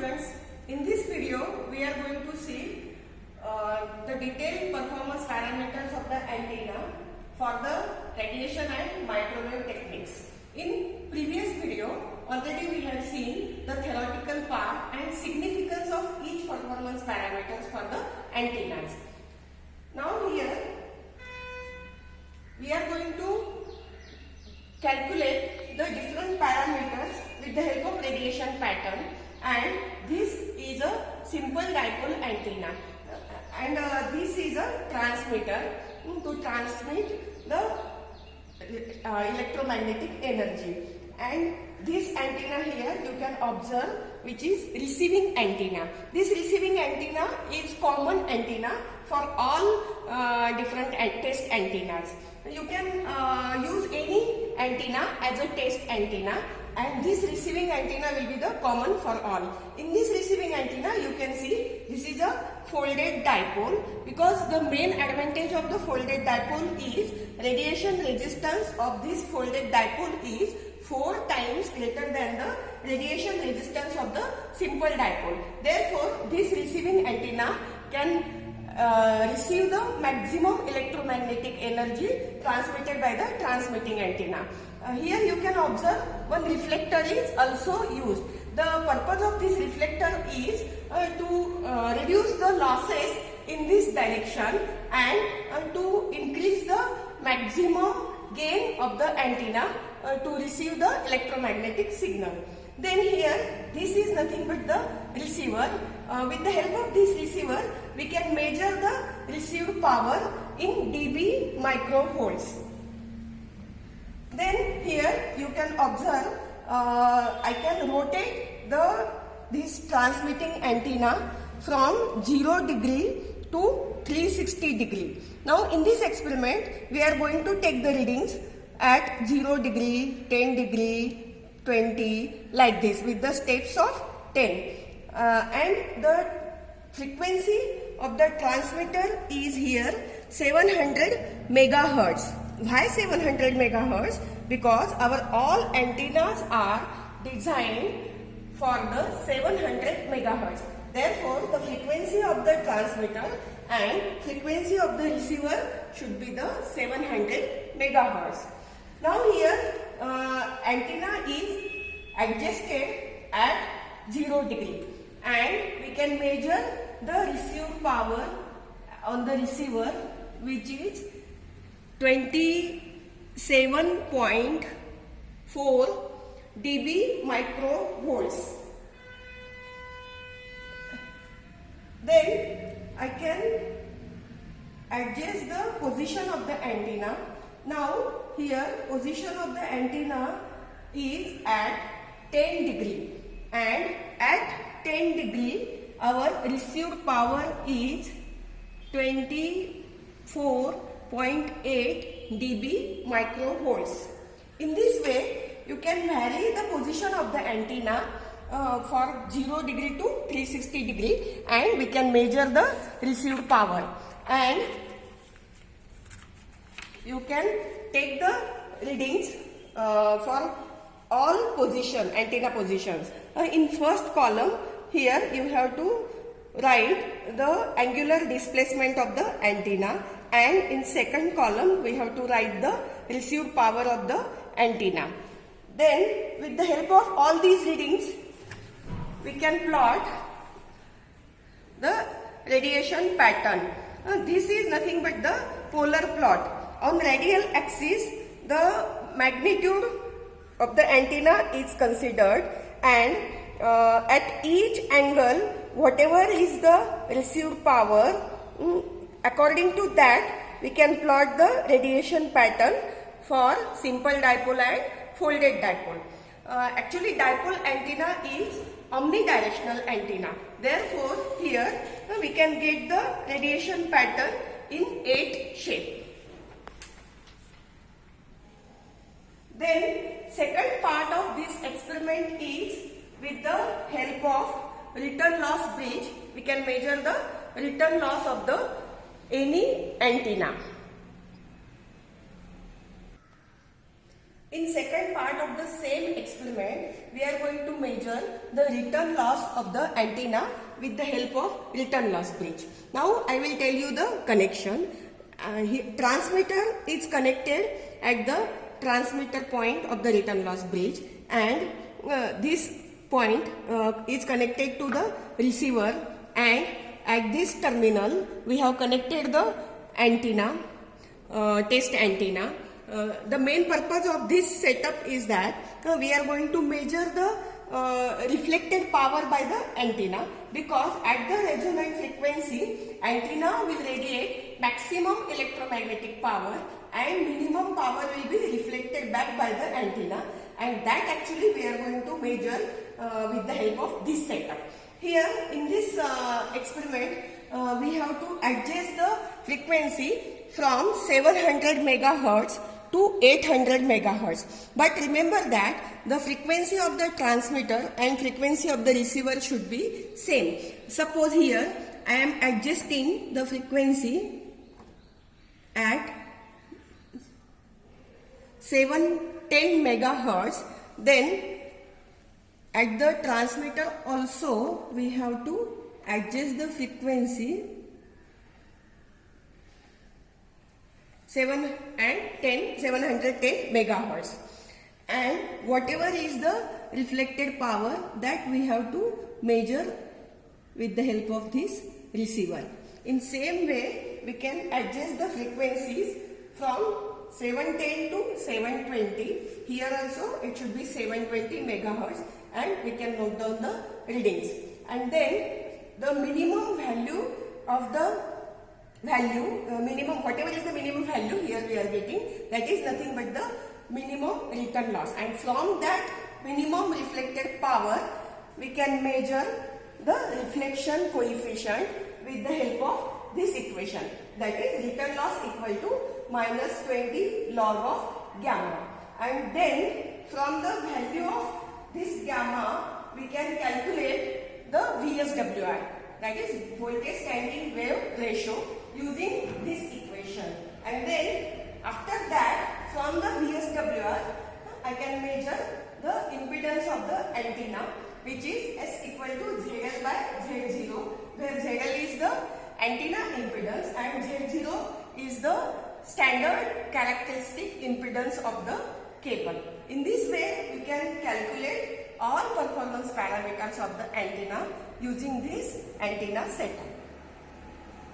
students, in this video we are going to see the detailed performance parameters of the antenna for the radiation and microwave techniques. In previous video already we have seen the theoretical part and significance of each performance parameters for the antennas. Now here we are going to calculate the different parameters with the help of radiation pattern, and this is a simple dipole antenna and this is a transmitter to transmit the electromagnetic energy, and this antenna here you can observe which is receiving antenna. This receiving antenna is common antenna for all different test antennas. You can use any antenna as a test antenna, and this receiving antenna will be the common for all. In this receiving antenna you can see this is a folded dipole, because the main advantage of the folded dipole is radiation resistance of this folded dipole is 4 times greater than the radiation resistance of the simple dipole. Therefore, this receiving antenna can receive the maximum electromagnetic energy transmitted by the transmitting antenna. Here you can observe one reflector is also used. The purpose of this reflector is to reduce the losses in this direction and to increase the maximum gain of the antenna to receive the electromagnetic signal. Then here this is nothing but the receiver. With the help of this receiver we can measure the received power in dB microvolts. Then here you can observe I can rotate this transmitting antenna from 0 degree to 360 degree. Now in this experiment we are going to take the readings at 0 degree, 10 degree, 20 like this with the steps of 10. And the frequency of the transmitter is here 700 megahertz. Why 700 megahertz? Because our all antennas are designed for the 700 megahertz. Therefore, the frequency of the transmitter and frequency of the receiver should be the 700 megahertz. Now here antenna is adjusted at 0 degree, and we can measure the received power on the receiver, which is 27.4 dB microvolts. Then I can adjust the position of the antenna. Now here position of the antenna is at 10 degree, and at 10 degree our received power is 24.8 dB microvolts. In this way you can vary the position of the antenna for 0 degree to 360 degree, and we can measure the received power, and you can take the readings for all antenna positions. In first column here you have to write the angular displacement of the antenna, and in second column we have to write the received power of the antenna. Then with the help of all these readings we can plot the radiation pattern. This is nothing but the polar plot. On radial axis the magnitude of the antenna is considered, and at each angle whatever is the received power, according to that we can plot the radiation pattern for simple dipole and folded dipole. Actually dipole antenna is omnidirectional antenna. Therefore here we can get the radiation pattern in 8 shape. Then second part of this experiment is with the help of return loss bridge we can measure the return loss of any antenna. In second part of the same experiment, we are going to measure the return loss of the antenna with the help of return loss bridge. Now I will tell you the connection. Transmitter is connected at the transmitter point of the return loss bridge, and this point is connected to the receiver, and at this terminal we have connected the antenna, test antenna. The main purpose of this setup is that we are going to measure the reflected power by the antenna, because at the resonant frequency antenna will radiate maximum electromagnetic power and minimum power will be reflected back by the antenna, and that actually we are going to measure with the help of this setup. Here in this experiment we have to adjust the frequency from 700 megahertz to 800 megahertz. But remember that the frequency of the transmitter and frequency of the receiver should be same. Suppose here I am adjusting the frequency at 710 megahertz, then at the transmitter also we have to adjust the frequency 710 megahertz, and whatever is the reflected power that we have to measure with the help of this receiver. In same way we can adjust the frequencies from 710 to 720. Here also it should be 720 megahertz, and we can note down the readings. And then the minimum value of the minimum, whatever is the minimum value here we are getting, that is nothing but the minimum return loss, and from that minimum reflected power we can measure the reflection coefficient with the help of this equation, that is return loss equal to minus 20 log of gamma. And then from the value of this gamma we can calculate the VSWR, that is voltage standing wave ratio, using this equation. And then after that from the VSWR I can measure the impedance of the antenna, which is S equal to ZL by Z0, where ZL is the antenna impedance and Z0 is the standard characteristic impedance of the cable. In this way we can calculate all performance parameters of the antenna using this antenna setup.